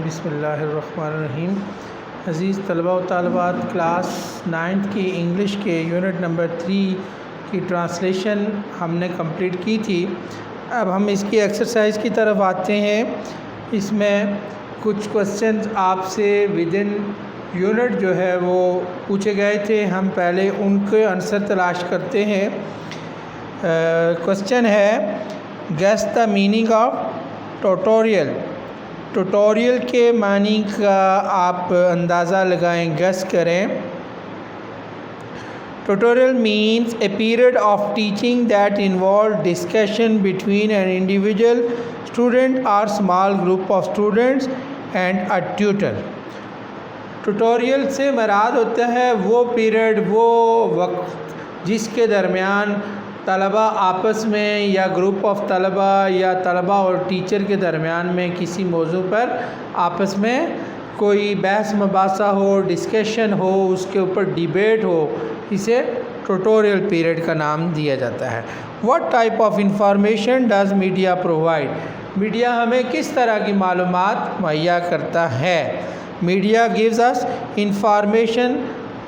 بسم اللہ الرحمن الرحیم۔ عزیز طلبہ و طالبات، کلاس 9 کی انگلش کے یونٹ نمبر 3 کی ٹرانسلیشن ہم نے کمپلیٹ کی تھی۔ اب ہم اس کی ایکسرسائز کی طرف آتے ہیں۔ اس میں کچھ کوسچنز آپ سے ودن یونٹ جو ہے وہ پوچھے گئے تھے، ہم پہلے ان کے آنسر تلاش کرتے ہیں۔ کوسچن ہے guess the meaning of tutorial. Tutorial کے معنی کا آپ اندازہ لگائیں، گیس کریں۔ Tutorial means a period of teaching that involve discussion between an individual student اور small group of students and a tutor. Tutorial سے مراد ہوتا ہے وہ پیریڈ، وہ وقت جس کے درمیان طلبہ آپس میں یا گروپ آف طلبہ یا طلبہ اور ٹیچر کے درمیان میں کسی موضوع پر آپس میں کوئی بحث مباحثہ ہو، ڈسکشن ہو، اس کے اوپر ڈیبیٹ ہو، اسے ٹوٹوریل پیریڈ کا نام دیا جاتا ہے۔ What type of information does media provide? Media ہمیں کس طرح کی معلومات مہیا کرتا ہے؟ Media gives us information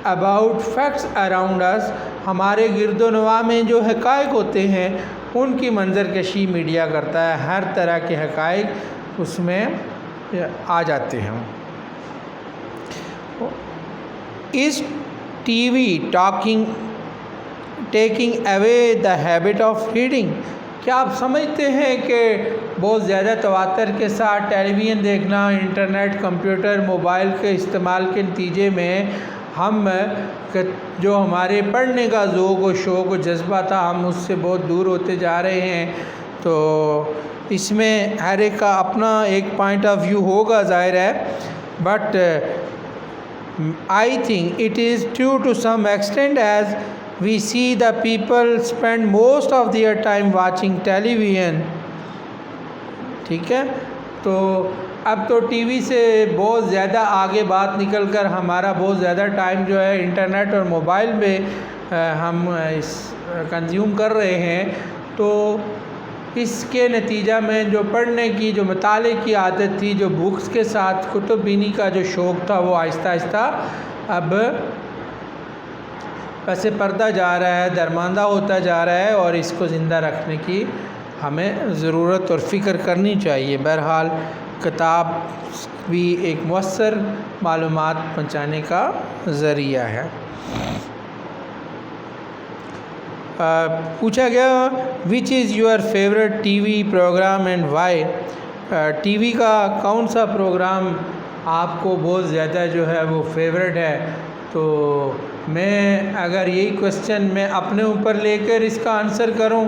about facts around us. ہمارے گرد و نواح میں جو حقائق ہوتے ہیں ان کی منظر کشی میڈیا کرتا ہے، ہر طرح کے حقائق اس میں آ جاتے ہیں۔ Is TV taking away the habit of reading? کیا آپ سمجھتے ہیں کہ بہت زیادہ تواتر کے ساتھ ٹیلی ویژن دیکھنا، انٹرنیٹ، کمپیوٹر، موبائل کے استعمال کے نتیجے میں ہم جو ہمارے پڑھنے کا ذوق و شوق و جذبہ تھا، ہم اس سے بہت دور ہوتے جا رہے ہیں؟ تو اس میں ہر ایک کا اپنا ایک پوائنٹ آف ویو ہوگا، ظاہر ہے، but I think it is true to some extent as we see the people spend most of their time watching television. ٹھیک ہے، تو اب تو ٹی وی سے بہت زیادہ آگے بات نکل کر ہمارا بہت زیادہ ٹائم جو ہے انٹرنیٹ اور موبائل میں ہم کنزیوم کر رہے ہیں۔ تو اس کے نتیجہ میں جو پڑھنے کی، جو مطالعے کی عادت تھی، جو بکس کے ساتھ کتب بینی کا جو شوق تھا، وہ آہستہ آہستہ اب پس پردہ جا رہا ہے، درماندہ ہوتا جا رہا ہے، اور اس کو زندہ رکھنے کی ہمیں ضرورت اور فکر کرنی چاہیے۔ بہرحال کتاب بھی ایک مؤثر معلومات پہنچانے کا ذریعہ ہے۔ پوچھا گیا which is your favourite T V programme and why? T V کا کون سا پروگرام آپ کو بہت زیادہ جو ہے وہ فیوریٹ ہے؟ تو میں اگر یہی کوسچن میں اپنے اوپر لے کر اس کا آنسر کروں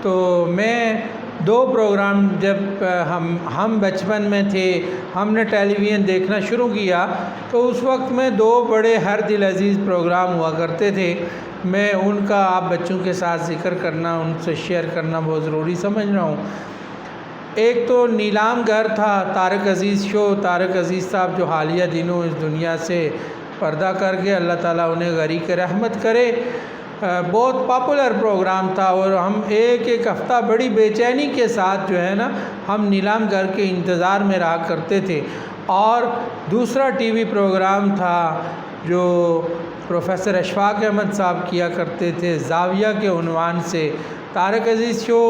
تو میں 2 پروگرام، جب ہم بچپن میں تھے، ہم نے ٹیلی ویژن دیکھنا شروع کیا تو اس وقت میں 2 بڑے ہر دل عزیز پروگرام ہوا کرتے تھے۔ میں ان کا آپ بچوں کے ساتھ ذکر کرنا، ان سے شیئر کرنا بہت ضروری سمجھ رہا ہوں۔ ایک تو نیلام گر تھا، طارق عزیز شو۔ طارق عزیز صاحب جو حالیہ دنوں اس دنیا سے پردہ کر کے، اللہ تعالیٰ انہیں غریق رحمت کرے، بہت پاپولر پروگرام تھا، اور ہم ایک ہفتہ بڑی بے چینی کے ساتھ جو ہے نا ہم نیلام گر کے انتظار میں رہا کرتے تھے۔ اور دوسرا ٹی وی پروگرام تھا جو پروفیسر اشفاق احمد صاحب کیا کرتے تھے، زاویہ کے عنوان سے۔ طارق عزیز شو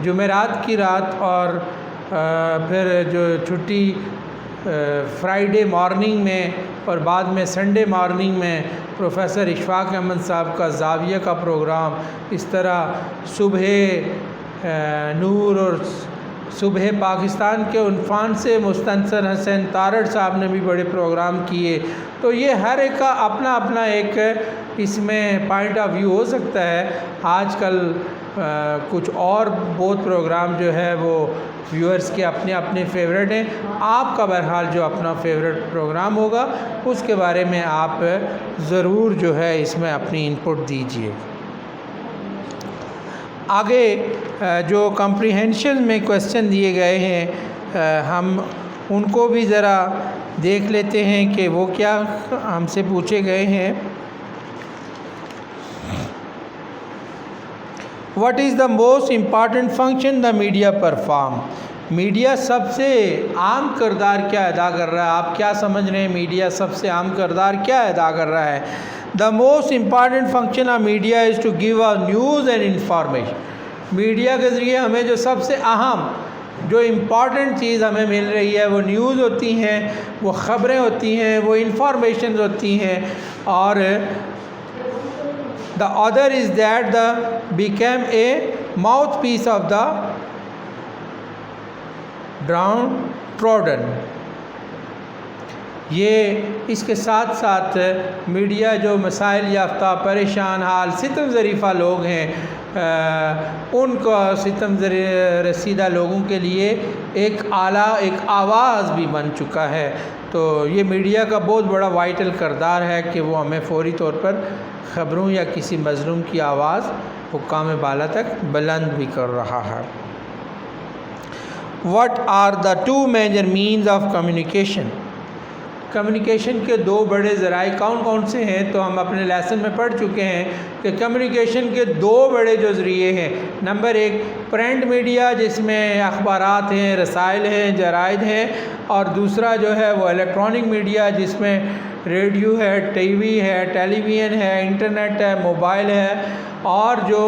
جمعرات کی رات، اور پھر جو چھٹی فرائیڈے مارننگ میں، اور بعد میں سنڈے مارننگ میں پروفیسر اشفاق احمد صاحب کا زاویہ کا پروگرام۔ اس طرح صبح نور اور صبح پاکستان کے عنوان سے مستنصر حسین تارڑ صاحب نے بھی بڑے پروگرام کیے۔ تو یہ ہر ایک کا اپنا اپنا ایک اس میں پوائنٹ آف ویو ہو سکتا ہے۔ آج کل کچھ اور بہت پروگرام جو ہے وہ ویورز کے اپنے اپنے فیوریٹ ہیں۔ آپ کا بہرحال جو اپنا فیوریٹ پروگرام ہوگا اس کے بارے میں آپ ضرور جو ہے اس میں اپنی انپٹ دیجیے۔ آگے جو کمپریہنشن میں کوسچن دیے گئے ہیں ہم ان کو بھی ذرا دیکھ لیتے ہیں کہ وہ کیا ہم سے پوچھے گئے ہیں۔ What is the most important function the media perform? Media سب سے عام کردار کیا ادا کر رہا ہے؟ آپ کیا سمجھ رہے ہیں میڈیا سب سے عام کردار کیا ادا کر رہا ہے؟ The most important function of media is to give a news and information. Media کے ذریعے ہمیں جو سب سے اہم جو امپارٹنٹ چیز ہمیں مل رہی ہے وہ نیوز ہوتی ہیں، وہ خبریں ہوتی ہیں، وہ انفارمیشنز ہوتی ہیں، اور the other is that the became a mouthpiece of the downtrodden۔ یہ اس کے ساتھ ساتھ میڈیا جو مسائل یافتہ، پریشان حال، ستم ظریفہ لوگ ہیں، ان کو ستم رسیدہ لوگوں کے لیے ایک آلہ، ایک آواز بھی بن چکا ہے۔ تو یہ میڈیا کا بہت بڑا وائٹل کردار ہے کہ وہ ہمیں فوری طور پر خبروں یا کسی مظلوم کی آواز حکام بالا تک بلند بھی کر رہا ہے۔ What are the two major means of communication؟ Communication کے دو بڑے ذرائع کون کون سے ہیں؟ تو ہم اپنے لیسن میں پڑھ چکے ہیں کہ کمیونیکیشن کے دو بڑے جو ذریعے ہیں، نمبر ایک پرنٹ میڈیا جس میں اخبارات ہیں، رسائل ہیں، جرائد ہیں، اور دوسرا جو ہے وہ الیکٹرانک میڈیا جس میں ریڈیو ہے، ٹی وی ہے، ٹیلی ویژن ہے، انٹرنیٹ ہے، موبائل ہے، اور جو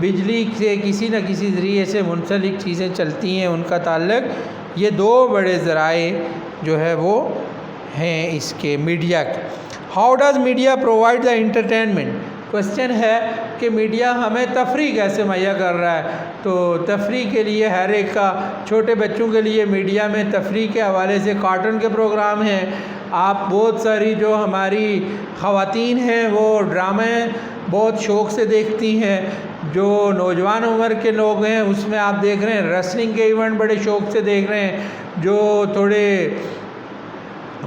بجلی سے کسی نہ کسی ذریعے سے منسلک چیزیں چلتی ہیں ان کا تعلق۔ یہ دو بڑے ذرائع جو ہے وہ ہیں اس کے میڈیا کے۔ How does media provide the entertainment? Question ہے کہ میڈیا ہمیں تفریح کیسے مہیا کر رہا ہے؟ تو تفریح کے لیے ہر ایک کا، چھوٹے بچوں کے لیے میڈیا میں تفریح کے حوالے سے کارٹون کے پروگرام ہیں۔ آپ بہت ساری جو ہماری خواتین ہیں وہ ڈرامے بہت شوق سے دیکھتی ہیں، جو نوجوان عمر کے لوگ ہیں اس میں آپ دیکھ رہے ہیں ریسلنگ کے ایونٹ بڑے شوق سے دیکھ رہے ہیں، جو تھوڑے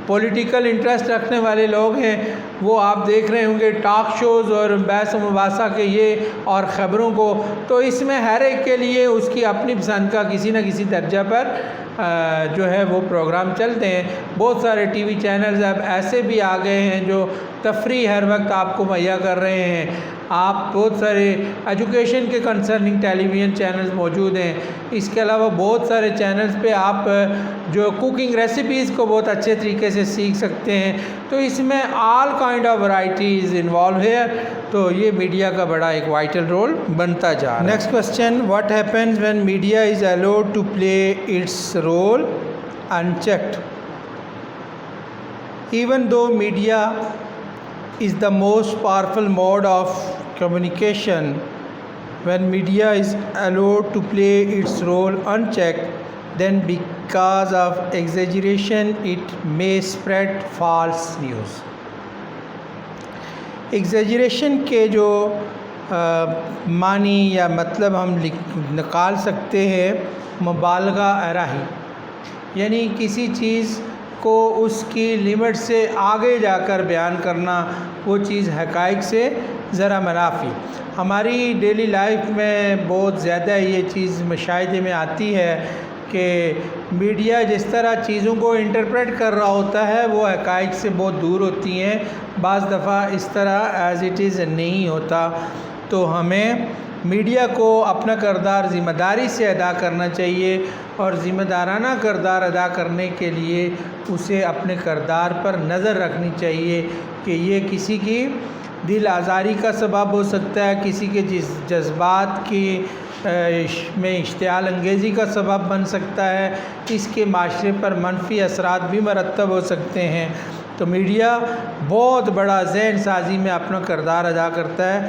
پولیٹیکل انٹرسٹ رکھنے والے لوگ ہیں وہ آپ دیکھ رہے ہوں گے ٹاک شوز اور بحث و مباحثہ کے یہ اور خبروں کو۔ تو اس میں ہر ایک کے لیے اس کی اپنی پسند کا کسی نہ کسی درجہ پر جو ہے وہ پروگرام چلتے ہیں۔ بہت سارے ٹی وی چینلز اب ایسے بھی آ گئے ہیں جو تفریح ہر وقت آپ کو مہیا کر رہے ہیں۔ آپ بہت سارے ایجوکیشن کے کنسرننگ ٹیلی ویژن چینلز موجود ہیں۔ اس کے علاوہ بہت سارے چینلز پہ آپ جو کوکنگ ریسیپیز کو بہت اچھے طریقے سے سیکھ سکتے ہیں۔ تو اس میں all kind of varieties involve ہے۔ تو یہ میڈیا کا بڑا ایک وائٹل رول بنتا جا رہا ہے۔ Next question, what happens when media is allowed to play its role unchecked؟ Even though media is the most powerful mode of communication, when media is allowed to play its role unchecked, then because of exaggeration it may spread false news۔ Exaggeration کے جو معنی یا مطلب ہم نکال سکتے ہیں مبالغہ آرائی، یعنی کسی چیز کو اس کی لمٹ سے آگے جا کر بیان کرنا، وہ چیز حقائق سے ذرا منافی۔ ہماری ڈیلی لائف میں بہت زیادہ یہ چیز مشاہدے میں آتی ہے کہ میڈیا جس طرح چیزوں کو انٹرپریٹ کر رہا ہوتا ہے وہ حقائق سے بہت دور ہوتی ہیں، بعض دفعہ اس طرح ایز اٹ از نہیں ہوتا۔ تو ہمیں میڈیا کو اپنا کردار ذمہ داری سے ادا کرنا چاہیے، اور ذمہ دارانہ کردار ادا کرنے کے لیے اسے اپنے کردار پر نظر رکھنی چاہیے کہ یہ کسی کی دل آزاری کا سبب ہو سکتا ہے، کسی کے جذبات کی میں اشتعال انگیزی کا سبب بن سکتا ہے، اس کے معاشرے پر منفی اثرات بھی مرتب ہو سکتے ہیں۔ تو میڈیا بہت بڑا ذہن سازی میں اپنا کردار ادا کرتا ہے۔